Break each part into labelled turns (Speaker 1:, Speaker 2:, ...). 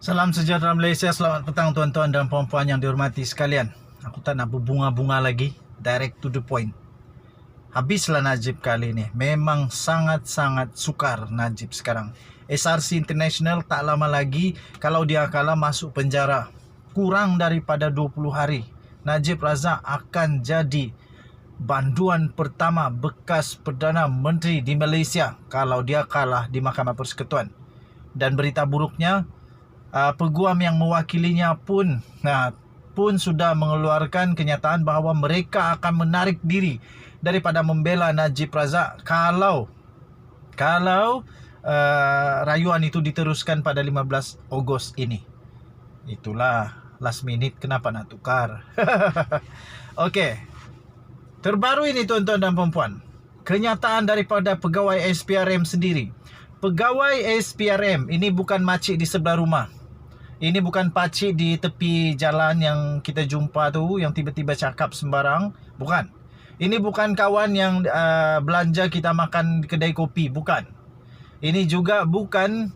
Speaker 1: Salam sejahtera Malaysia, selamat petang tuan-tuan dan puan-puan yang dihormati sekalian. Aku tak nak berbunga-bunga lagi, direct to the point. Habislah Najib kali ini, memang sangat-sangat sukar Najib sekarang. SRC International tak lama lagi, kalau dia kalah masuk penjara. Kurang daripada 20 hari, Najib Razak akan jadi banduan pertama bekas Perdana Menteri di Malaysia kalau dia kalah di Mahkamah Persekutuan. Dan berita buruknya, peguam yang mewakilinya pun sudah mengeluarkan kenyataan bahawa mereka akan menarik diri daripada membela Najib Razak kalau rayuan itu diteruskan pada 15 Ogos ini. Itulah last minute kenapa nak tukar. Okey. Terbaru ini tuan-tuan dan puan-puan, kenyataan daripada pegawai SPRM sendiri. Pegawai SPRM ini bukan makcik di sebelah rumah. Ini bukan pakcik di tepi jalan yang kita jumpa tu, yang tiba-tiba cakap sembarang. Bukan. Ini bukan kawan yang belanja kita makan di kedai kopi. Bukan. Ini juga bukan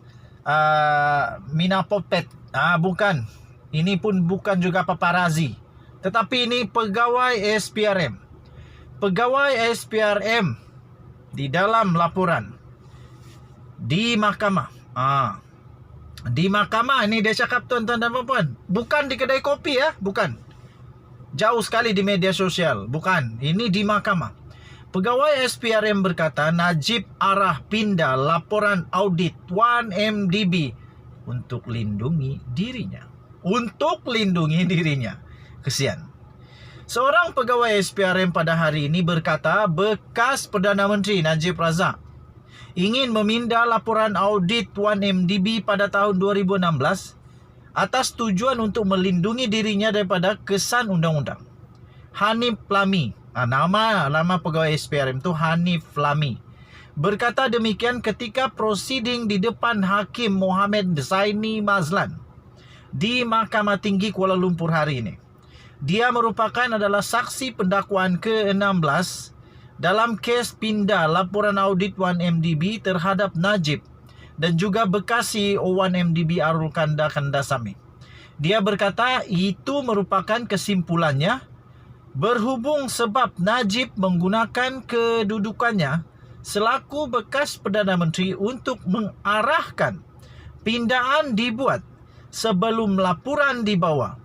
Speaker 1: Mina Popet. Bukan. Ini pun bukan juga paparazi. Tetapi ini pegawai SPRM. Pegawai SPRM di dalam laporan di mahkamah. Di mahkamah ni dia cakap tuan-tuan dan puan-puan, bukan di kedai kopi ya, bukan. Jauh sekali di media sosial, bukan. Ini di mahkamah. Pegawai SPRM berkata Najib arah pindah laporan audit 1MDB untuk lindungi dirinya. Untuk lindungi dirinya. Kesian. Seorang pegawai SPRM pada hari ini berkata bekas Perdana Menteri Najib Razak ingin memindah laporan audit 1MDB pada tahun 2016 atas tujuan untuk melindungi dirinya daripada kesan undang-undang. Hanif Lami, nama pegawai SPRM itu Hanif Lami, berkata demikian ketika prosiding di depan Hakim Mohamed Zaini Mazlan di Mahkamah Tinggi Kuala Lumpur hari ini. Dia merupakan adalah saksi pendakwaan ke-16 dalam kes pindah laporan audit 1MDB terhadap Najib dan juga bekas CEO 1MDB Arul Kandasamy. Dia berkata itu merupakan kesimpulannya berhubung sebab Najib menggunakan kedudukannya selaku bekas Perdana Menteri untuk mengarahkan pindaan dibuat sebelum laporan dibawa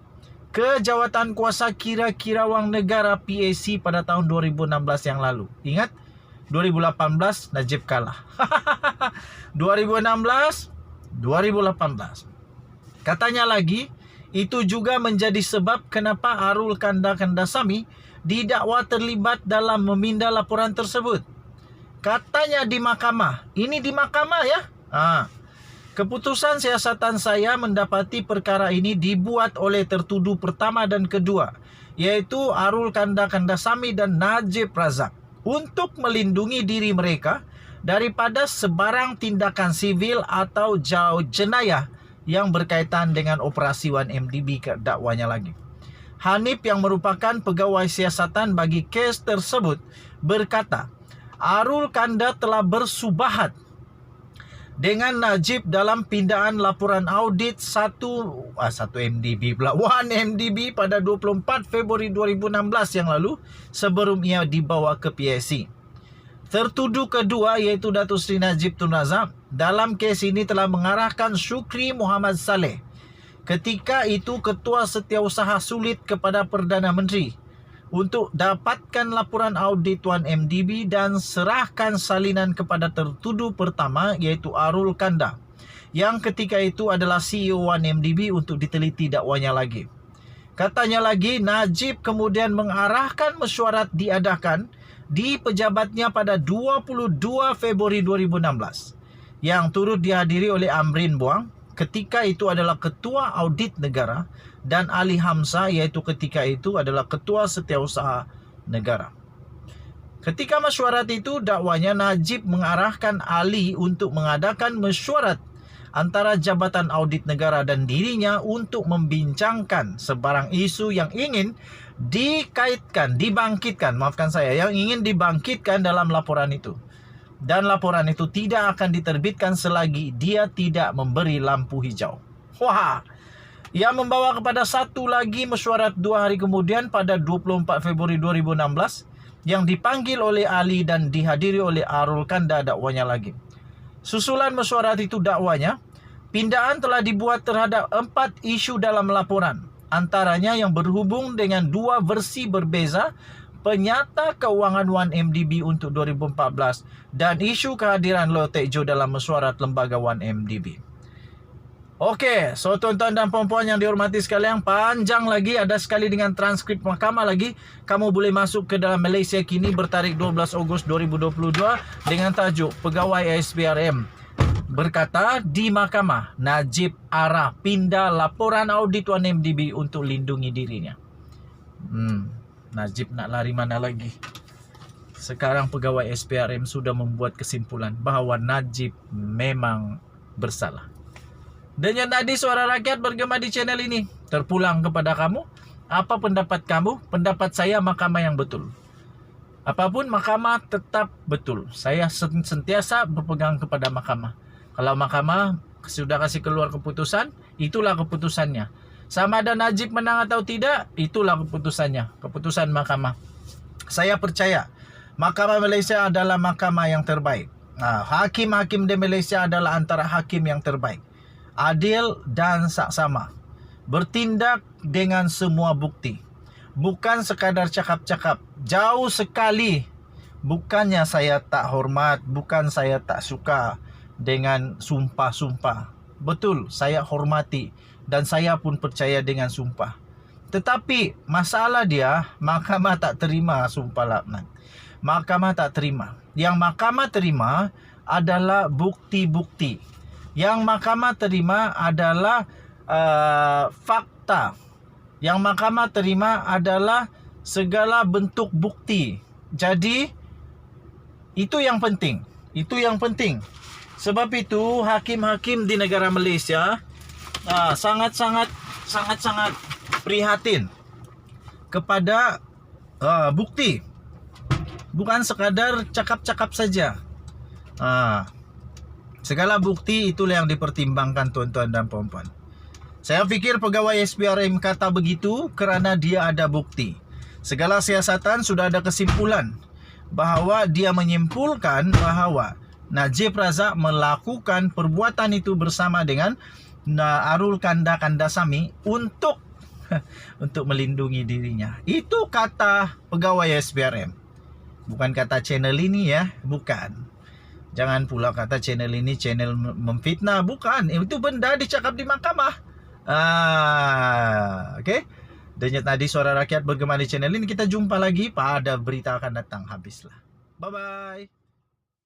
Speaker 1: ke Jawatan Kuasa Kira-kira Wang Negara PAC pada tahun 2016 yang lalu. Ingat, 2018 Najib kalah. 2016, 2018. Katanya lagi, itu juga menjadi sebab kenapa Arul Kandasamy didakwa terlibat dalam memindah laporan tersebut. Katanya di mahkamah. Ini di mahkamah ya. Keputusan siasatan saya mendapati perkara ini dibuat oleh tertuduh pertama dan kedua, iaitu Arul Kandasamy dan Najib Razak, untuk melindungi diri mereka daripada sebarang tindakan sivil atau jenayah yang berkaitan dengan operasi 1MDB dakwanya lagi. Hanif yang merupakan pegawai siasatan bagi kes tersebut berkata, Arul Kanda telah bersubahat dengan Najib dalam pindaan laporan audit 1MDB pula 1MDB pada 24 Februari 2016 yang lalu sebelum ia dibawa ke PAC. Tertuduh kedua iaitu Datuk Seri Najib Tun Razak dalam kes ini telah mengarahkan Shukri Muhammad Saleh, ketika itu Ketua Setiausaha Sulit kepada Perdana Menteri, untuk dapatkan laporan audit 1MDB dan serahkan salinan kepada tertuduh pertama iaitu Arul Kanda, yang ketika itu adalah CEO 1MDB untuk diteliti dakwanya lagi. Katanya lagi, Najib kemudian mengarahkan mesyuarat diadakan di pejabatnya pada 22 Februari 2016 yang turut dihadiri oleh Amrin Buang, ketika itu adalah Ketua Audit Negara, dan Ali Hamzah iaitu ketika itu adalah Ketua Setiausaha Negara. Ketika mesyuarat itu, dakwanya Najib mengarahkan Ali untuk mengadakan mesyuarat antara Jabatan Audit Negara dan dirinya untuk membincangkan sebarang isu yang ingin yang ingin dibangkitkan dalam laporan itu. Dan laporan itu tidak akan diterbitkan selagi dia tidak memberi lampu hijau. Wah, ia membawa kepada satu lagi mesyuarat 2 hari kemudian pada 24 Februari 2016 yang dipanggil oleh Ali dan dihadiri oleh Arul Kanda dakwanya lagi. Susulan mesyuarat itu dakwanya, pindaan telah dibuat terhadap 4 isu dalam laporan. Antaranya yang berhubung dengan 2 versi berbeza penyata keuangan 1MDB untuk 2014 dan isu kehadiran Loh Teck Joe dalam mesyuarat lembaga 1MDB. Okey, so tuan-tuan dan puan-puan yang dihormati sekalian, panjang lagi, ada sekali dengan transkrip mahkamah lagi. Kamu boleh masuk ke dalam Malaysia Kini bertarikh 12 Ogos 2022 dengan tajuk Pegawai SPRM berkata di mahkamah, Najib Arah pindah laporan audit 1MDB untuk lindungi dirinya. Najib nak lari mana lagi? Sekarang pegawai SPRM sudah membuat kesimpulan bahawa Najib memang bersalah. Dan yang tadi suara rakyat bergema di channel ini terpulang kepada kamu. Apa pendapat kamu? Pendapat saya mahkamah yang betul. Apapun mahkamah tetap betul. Saya sentiasa berpegang kepada mahkamah. Kalau mahkamah sudah kasih keluar keputusan, itulah keputusannya. Sama ada Najib menang atau tidak, itulah keputusannya. Keputusan mahkamah. Saya percaya mahkamah Malaysia adalah mahkamah yang terbaik. Hakim-hakim di Malaysia adalah antara hakim yang terbaik. Adil dan saksama. Bertindak dengan semua bukti. Bukan sekadar cakap-cakap. Jauh sekali. Bukannya saya tak hormat, bukan saya tak suka dengan sumpah-sumpah. Betul, saya hormati dan saya pun percaya dengan sumpah. Tetapi masalah dia, mahkamah tak terima sumpah laknat. Mahkamah tak terima. Yang mahkamah terima adalah bukti-bukti. Yang mahkamah terima adalah fakta. Yang mahkamah terima adalah segala bentuk bukti. Jadi itu yang penting. Itu yang penting. Sebab itu hakim-hakim di negara Malaysia sangat-sangat prihatin kepada bukti. Bukan sekadar cakap-cakap saja. Segala bukti itulah yang dipertimbangkan tuan-tuan dan puan-puan. Saya fikir pegawai SPRM kata begitu kerana dia ada bukti. Segala siasatan sudah ada kesimpulan bahawa dia menyimpulkan bahawa Najib Razak melakukan perbuatan itu bersama dengan Arul Kanda Kandasamy untuk melindungi dirinya. Itu kata pegawai SPRM. Bukan kata channel ini ya, bukan. Jangan pula kata channel ini channel memfitnah, bukan. Itu benda dicakap di mahkamah. Okey. Dan tadi suara rakyat bergema di channel ini. Kita jumpa lagi pada berita akan datang. Habislah. Bye bye.